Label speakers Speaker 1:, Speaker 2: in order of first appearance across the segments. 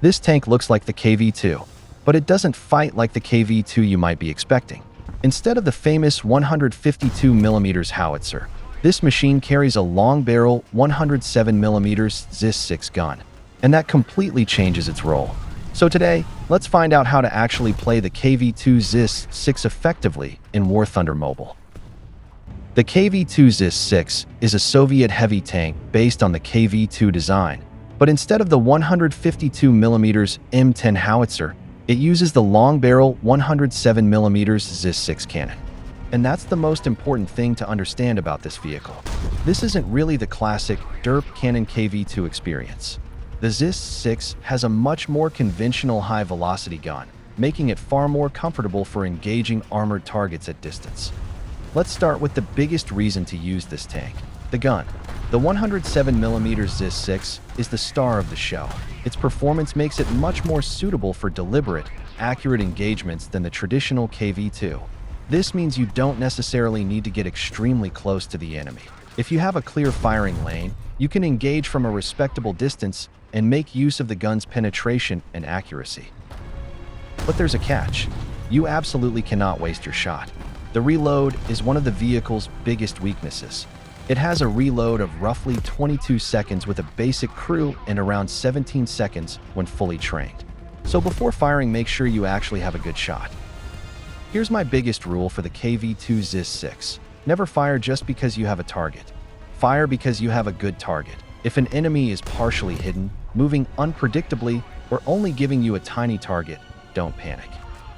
Speaker 1: This tank looks like the KV-2, but it doesn't fight like the KV-2 you might be expecting. Instead of the famous 152mm howitzer, this machine carries a long-barrel 107mm ZiS-6 gun, and that completely changes its role. So today, let's find out how to actually play the KV-2 ZiS-6 effectively in War Thunder Mobile. The KV-2 ZiS-6 is a Soviet heavy tank based on the KV-2 design, but instead of the 152mm M10 howitzer, it uses the long-barrel 107mm ZiS-6 cannon. And that's the most important thing to understand about this vehicle. This isn't really the classic derp cannon KV-2 experience. The ZiS-6 has a much more conventional high-velocity gun, making it far more comfortable for engaging armored targets at distance. Let's start with the biggest reason to use this tank: the gun. The 107mm ZiS-6 is the star of the show. Its performance makes it much more suitable for deliberate, accurate engagements than the traditional KV-2. This means you don't necessarily need to get extremely close to the enemy. If you have a clear firing lane, you can engage from a respectable distance and make use of the gun's penetration and accuracy. But there's a catch. You absolutely cannot waste your shot. The reload is one of the vehicle's biggest weaknesses. It has a reload of roughly 22 seconds with a basic crew and around 17 seconds when fully trained. So before firing, make sure you actually have a good shot. Here's my biggest rule for the KV-2 ZiS-6. Never fire just because you have a target. Fire because you have a good target. If an enemy is partially hidden, moving unpredictably, or only giving you a tiny target, don't panic.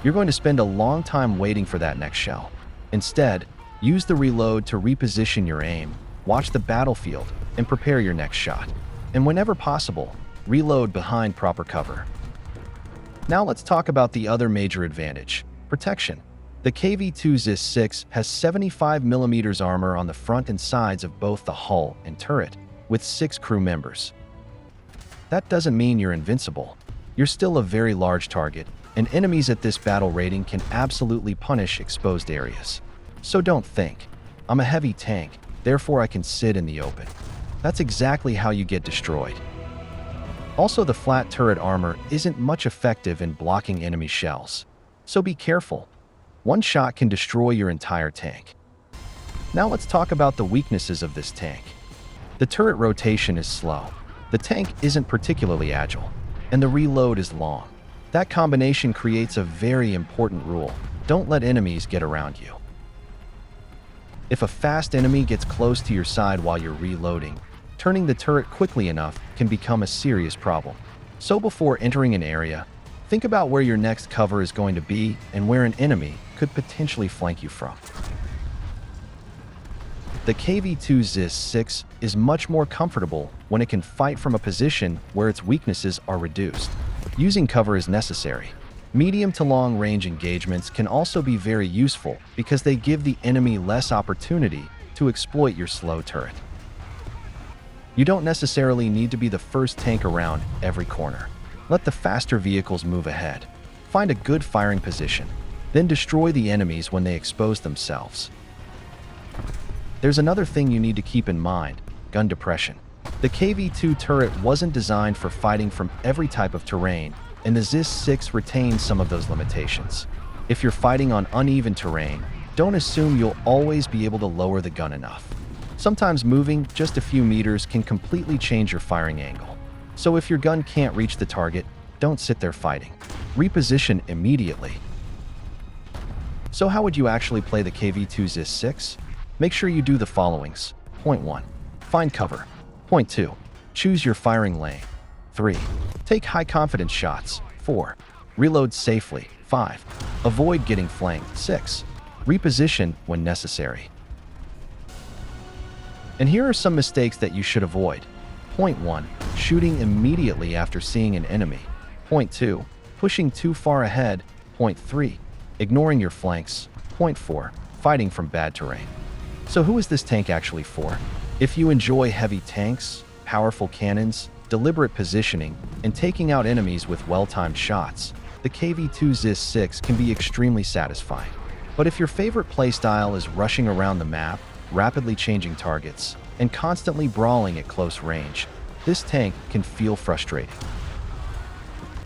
Speaker 1: You're going to spend a long time waiting for that next shell. Instead, use the reload to reposition your aim, watch the battlefield, and prepare your next shot. And whenever possible, reload behind proper cover. Now let's talk about the other major advantage: protection. The KV-2 ZiS-6 has 75mm armor on the front and sides of both the hull and turret, with 6 crew members. That doesn't mean you're invincible. You're still a very large target, and enemies at this battle rating can absolutely punish exposed areas. So don't think, I'm a heavy tank, therefore I can sit in the open. That's exactly how you get destroyed. Also, the flat turret armor isn't much effective in blocking enemy shells. So be careful. One shot can destroy your entire tank. Now let's talk about the weaknesses of this tank. The turret rotation is slow. The tank isn't particularly agile, and the reload is long. That combination creates a very important rule: don't let enemies get around you. If a fast enemy gets close to your side while you're reloading, turning the turret quickly enough can become a serious problem. So before entering an area, think about where your next cover is going to be and where an enemy could potentially flank you from. The KV-2 ZiS-6 is much more comfortable when it can fight from a position where its weaknesses are reduced. Using cover is necessary. Medium to long range engagements can also be very useful because they give the enemy less opportunity to exploit your slow turret. You don't necessarily need to be the first tank around every corner. Let the faster vehicles move ahead. Find a good firing position, then destroy the enemies when they expose themselves. There's another thing you need to keep in mind: gun depression. The KV-2 turret wasn't designed for fighting from every type of terrain, and the ZiS-6 retains some of those limitations. If you're fighting on uneven terrain, don't assume you'll always be able to lower the gun enough. Sometimes moving just a few meters can completely change your firing angle. So if your gun can't reach the target, don't sit there fighting. Reposition immediately. So how would you actually play the KV-2 ZiS-6? Make sure you do the followings. Point 1. Find cover. Point 2. Choose your firing lane. 3. Take high-confidence shots. 4. Reload safely. 5. Avoid getting flanked. 6. Reposition when necessary. And here are some mistakes that you should avoid. Point 1. Shooting immediately after seeing an enemy. Point 2. Pushing too far ahead. Point 3. Ignoring your flanks. Point 4. Fighting from bad terrain. So who is this tank actually for? If you enjoy heavy tanks, powerful cannons, deliberate positioning, and taking out enemies with well-timed shots, the KV-2 ZiS-6 can be extremely satisfying. But if your favorite playstyle is rushing around the map, rapidly changing targets, and constantly brawling at close range, this tank can feel frustrating.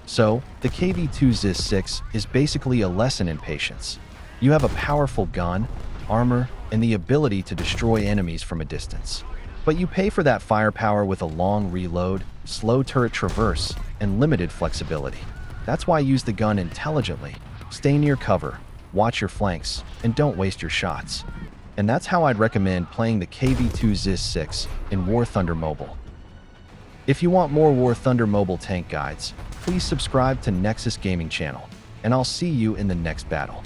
Speaker 1: So, the KV-2 ZiS-6 is basically a lesson in patience. You have a powerful gun, armor, and the ability to destroy enemies from a distance. But you pay for that firepower with a long reload, slow turret traverse, and limited flexibility. That's why use the gun intelligently. Stay near cover, watch your flanks, and don't waste your shots. And that's how I'd recommend playing the KV-2 ZiS-6 in War Thunder Mobile. If you want more War Thunder Mobile tank guides, please subscribe to Nexus Gaming channel, and I'll see you in the next battle.